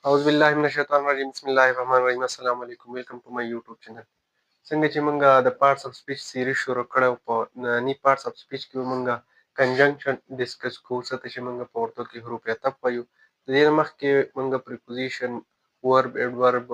اعوذ بالله من الشیطان الرجیم بسم الله الرحمن الرحیم السلام علیکم ویلکم ټو مای یوټیوب چینل. څنګه چې مونږه د پارټس اف سپیچ سیریز شروع کړو په نننی پارټس اف سپیچ کې مونږه کنجنکشن ډیسکس کوو څه ته چې مونږه په اردو کې حروف عطف وایو. د دې نه مخکې مونږه پریپوزیشن ورب ایډورب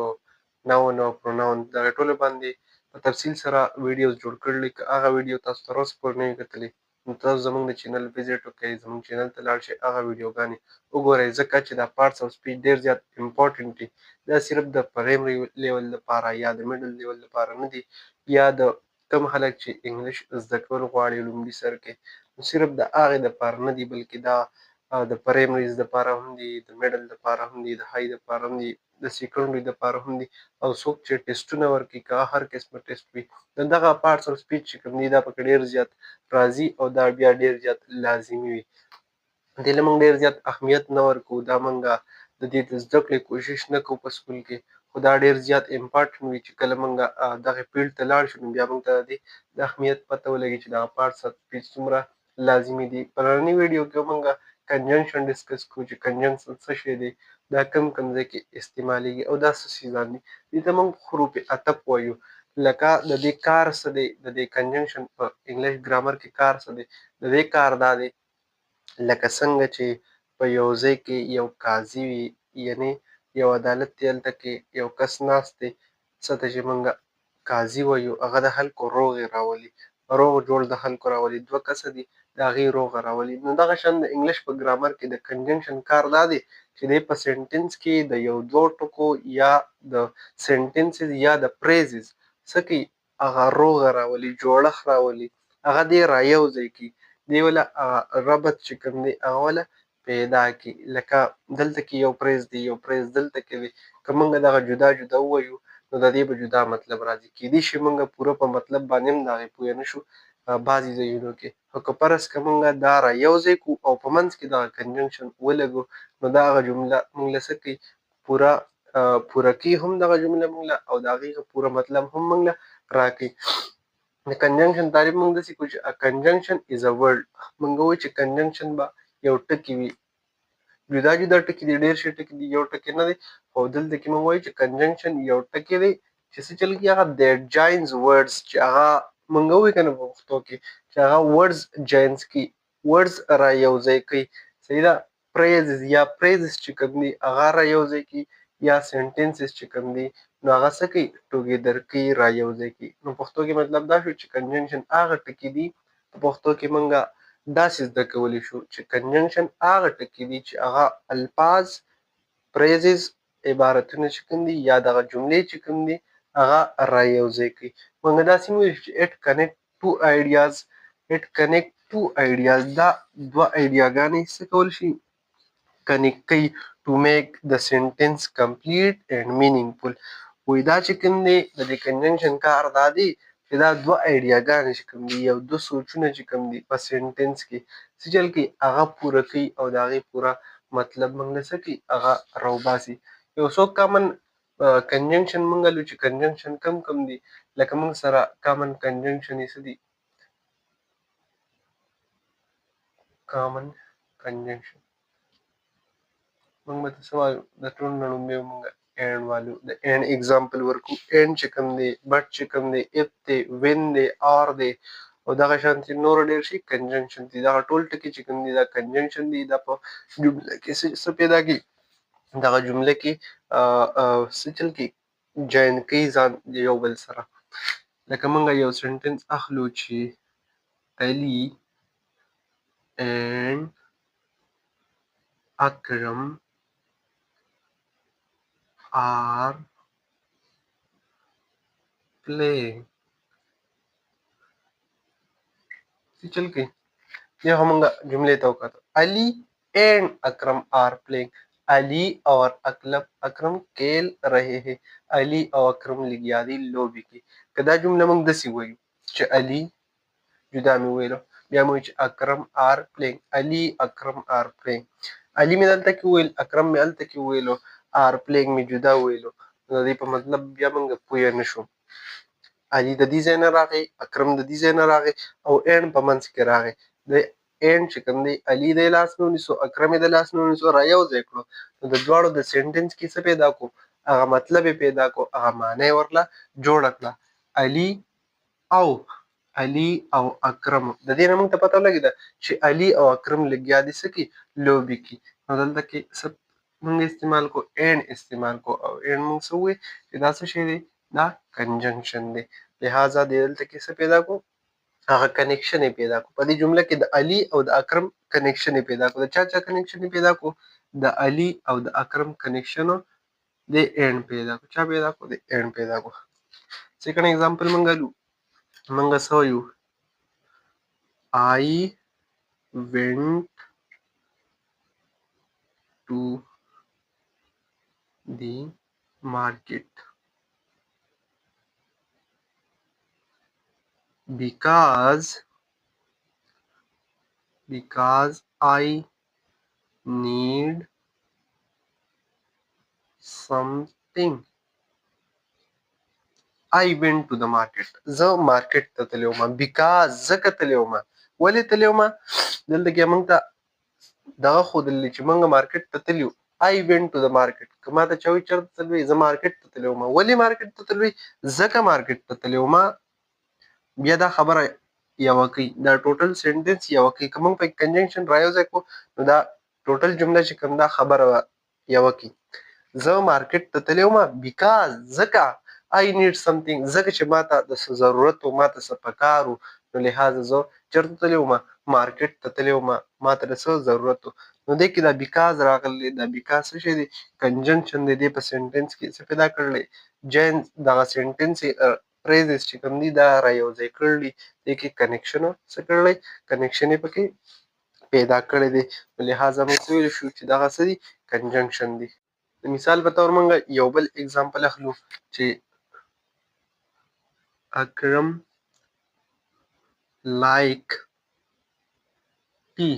ناون او پروناون دغه ټولو باندې په تفصیل سره ویډیوز جوړ کړل. که هغه ویډیو تاسو تر اوسه پورې نه وي کتلې نو تاسو زموږ د چینل وزټ وکړئ، زموږ چینل ته لاړ شئ، هغه ویډیوګانې وګورئ ځکه چې دا پارټس اف سپیچ ډېر زیات امپورټنټ دي. دا صرف د پرایمري لیول لپاره یا د میډل لیول لپاره نه دي، یا د کم خلک چې انګلیش زده کول غواړي لومړي سر کې نو صرف د هغې دپاره نه دي، بلکې دا د پرایمریز دپاره هم دي، د میډل دپاره هم دي، د های دپاره هم دي، د سیکنډري دپاره هم دي. او څوک چې ټیسټونه ورکوي که هر قسمه ټیسټ وي نو دغه پارټس اف سپیچ چې کوم دي دا پکې ډېر زیات راځي او دا بیا ډېر زیات لازمي وي. دې له موږ ډېر زیات اهمیت نه ورکوو، دا موږ د دې د زده کړې کوشش نه کوو په سکول کې، خو دا ډېر زیات امپارټنټ وي چې کله موږ دغه فیلډ ته لاړ شو نو بیا موږ ته د دې د اهمیت پته ولګي چې دغه پارټس اف سپیچ څومره لازمي دي. په ننني ویډیو کې موږ کنجنکشن ډسکس کوو چې کنجنکشن څه شی دی، دا کم ځای کې استعمالیږي او دا څه شیزان دي. دې ته موږ حروف عطف وایو. لکه د دې کار څه دی، د دې کنجنکشن په انګلیش ګرامر کې کار څه دی، د دې کار دا دی لکه څنګه چې په یو ځای کې یو قاضي وي، یعنې یو عدالت دی، هلته کې یو کس ناست دی، څه ته چې موږ قاضي وایو، هغه د خلکو روغې راولي، روغ جوړ د خلکو راولي. دوه کسه دي د هغې روغه راولي. نو دغه شان د انګلیش په ګرامر کې د کنجنکشن کار دا دی چې دی په سینټنس کې د یو دوه ټکو یا د سینټنسز یا د پریزز څه کوي، هغه روغه راولي، جوړښت راولي، هغه دی را یو ځای کوي، دی وله ربط چې کوم دی هغه وله پیدا کړي. لکه دلته کې یو پریز دی، یو پریز دلته کې دی، که موږ دغه جدا جدا ووایو نو د دې به جدا مطلب راځي. کیدای شي موږ پوره په مطلب باندې هم د هغې پوه نه شو بعضې ځایونو کې، خو که فرض که موږ دا را یو ځای کړو او په منځ کې دغه کنجنکشن ولګو نو دا هغه جمله موږ له څه کوي، پوره کوي هم دغه جمله موږ له، او د هغې پوره مطلب هم موږ له راکوي. د کنجنکشن تعریف موږ داسې کوو چې کنجنکشن از ا ورډ. موږ وایو چې کنجنکشن به یو ټکي وي، جدا جدا ټکي دي، ډېر شي ټکي دي، یو ټکي نه دی. خو دلته کې موږ وایو چې کنجنکشن یو ټکي دی چې څه چل کي، هغه دیټ جاینز ورډز، چې هغه موږ وایو که نه په پښتو کې چې هغه ورډز جاینز کي، ورډز را یو ځای کوي. صحیح ده. پریزز یا پریزز چې کوم دي هغه را یو ځای کوي، یا سینټنسز چې کوم دي نو هغه څه کوي، ټوګیدر کوي، را یو ځای کوي. نو پښتو کې مطلب دا شو چې کنجنکشن هغه ټکي دي، په پښتو کې موږ داسې زده کولی شو چې کنجنکشن هغه ټکي دي چې هغه الفاظ، پریزز، عبارتونه چې کوم دي یا دغه جملې چې کوم دي هغه را یو ځای کوي. موږ داسې هم وایو چې اټ کنیکټ ټو آیډیاز، اټ کنیکټ ټو آیډیاز، دا دوه آیډیاګانې څه کول شي، کنیکټ کوي ټو میک د سینټنس کمپلیټ اینډ مینینګفل. وایي دا چې کوم دی د دې کنجنکشن کار دا دی چې دا دوه آیډیاګانې چې کوم دي، یو دوه سوچونه چې کوم دي په سینټنس کې څه چل کوي، هغه پوره کوي او د هغې پوره مطلب موږ له څه کوي، هغه راوباسي. یو څو کامن کنجنکشن موږ لرو چې کنجنکشن کم دي، لکه موږ سره کامن کنجنکشن یې څه دي، کامن کنجنکشن موږ به څه وایو، د ټولو نه لومړی موږ اینډ والو، د اینډ اګزامپل ورکوو. اینډ چې کوم دی، بټ چې کوم دی، اف دی، وین دی، آر دی، او دغه شانتې نور ډېر شي کنجنکشن دي. دغه ټول ټکي چې کوم دي دا کنجنکشن دي، دا په جمله کې څه پیدا کوي، دغه جمله کې څه چل کوي، جاین کوي ځان یو بل سره. لکه موږ یو سنټنس اخلو چې علي اینډ اکرم are playing. څه چل کوي، بیا هم موږ جملې ته وکتو، علي اینڈ اکرم آر پلینگ، علی اور اکرم کھیل رہے ہیں، علي او اکرم لګیا دي لوبې کوي. که دا جمله موږ داسې وایو چې علي جدا مې وویلو، بیا مې وایو چې اکرم آر پلینگ، علي اکرم آر پلینگ، علي مې دلته کې وویل، اکرم مې هلته کې وویلو، آر پلینګ مې جدا وویلو، نو د دې په مطلب بیا موږ پوه نه شو. علي د دې ځای نه راغی، اکرم د دې ځای نه راغی او اینډ په منځ کې راغی. د اینډ چې کوم دی علي د لاس نه ونیسو اکرم یې د لاس نه ونیسو را یو ځای کړو نو د دواړو د سینټنس کې څه پیدا کو هغه مطلب یې پیدا کو هغه معنی ورله جوړه کړه علي او اکرم د دې نه موږ ته پته لګېده چې علي او اکرم لګیا دي څه کې لوبې کې نو دلته کې څه موږ استعمال کو اینډ استعمال کو او اینډ موږ څه ووایو چې دا څه شی دی دا کنجنکشن دی لہذا دلته کې څه پیدا کو هغه کنیکشن یې پیدا کو په دې جمله کې د علي او د اکرم کنیکشن یې پیدا کو د چا کنیکشن یې پیدا کو د علي او د اکرم کنیکشن د اینډ پیدا کو چا پیدا کو د اینډ پیدا کو سیکنډ एग्जांपल منګه سو یو I went to the market because I need something. I went to the market. زه مارکیټ ته تللی وم because ځکه تللی وم ولې تللی وم دلته کې موږ ته دغه ښودلی چې موږ مارکیټ ته تللي یو I went to the market که ما ته چا وایي چېرته تللی زه مارکیټ ته تللی وم ولې مارکیټ ته تللی ځکه مارکیټ ته تللی وم بیا دا خبره یوه کوي دا ټوټل سینټنس یوه کوي که موږ په کنجنکشن رایوځای کړو نو دا ټوټل جمله چې کوم دا خبره یوه کوي زه مارکیټ ته تللی وم because ځکه I need something ځکه چې ماته د څه ضرورت و ماته څه پکار و نو لحاظه زه چېرته تللی وم مارکیټ ته تللی وم ماته د څه ضرورت و نو دې کې دا because راغلی دا because څه شی دی کنجنکشن دی دې په سینټنس کې څه پیدا کړلی دغه سینټنس فریزز چې کوم دي دا را یوځای کړلي دې کې کنیکشن څه کړلی کنیکشن یې پکې پیدا کړی دی نو لحاظه موږ څه ویلی شو چې دغه څه دي کنجنکشن دی د مثال په طور موږ یو بل اگزامپل اخلو چې اکرم like tea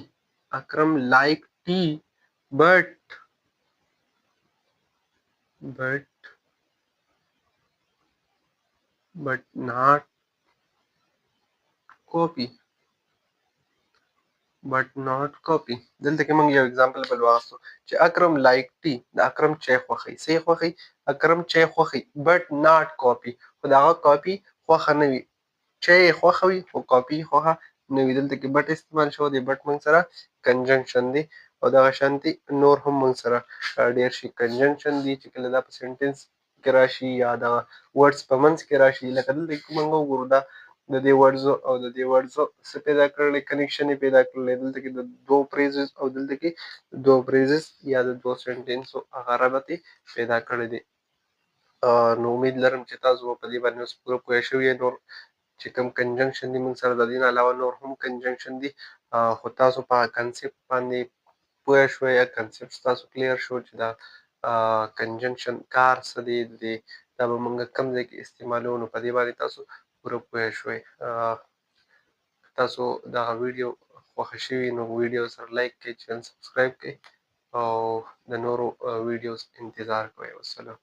but not coffee دلته کې موږ یو اگزامپل بل واخلو چې اکرم like tea د اکرم چای خوښوي څه یې خوښوي اکرم چای خوښوي but not coffee خو د هغه کاپي خوښه نه وي چای یې خوښوي خو کاپي یې خوښه نه وي دلته کې بټ استعمال شوی دی بټ موږ سره کنجنکشن دی او دغه شانتي نور هم موږ سره ډېر شي کنجنکشن دي چې کله دا په سینټنس کې راشي یا دغه ورډس په منځ کې راشي لکه دلته کې موږ وګورو دا د دې ورډزو او د دې ورډزو څه پیدا کړلی کنیکشن یې پیدا کړلی دلته کې د دوو فریزز او دلته کې دوه فریزز یا د دوه سینټنسو هغه ربط یې پیدا کړی دی نو امید لرم چې تاسو په دې باندې اوس پوره پوه شوي نور چې کوم کنجنکشن دي موږ سره د دې نه علاوه نور هم کنجنکشن دي خو تاسو په کنسپټ باندې پوه شوئ یا کنسپټ تاسو کلیر شو چې دا کنجنکشن کار څه دی دا به موږ کوم ځای کې استعمالوو نو په دې باندې تاسو پوره پوه شوئ تاسو دغه ویډیو خوښه شوي نو ویډیو سره لایک کړئ چینل سبسکرایب کړئ او د نورو ویډیوز انتظار کوئ والسلام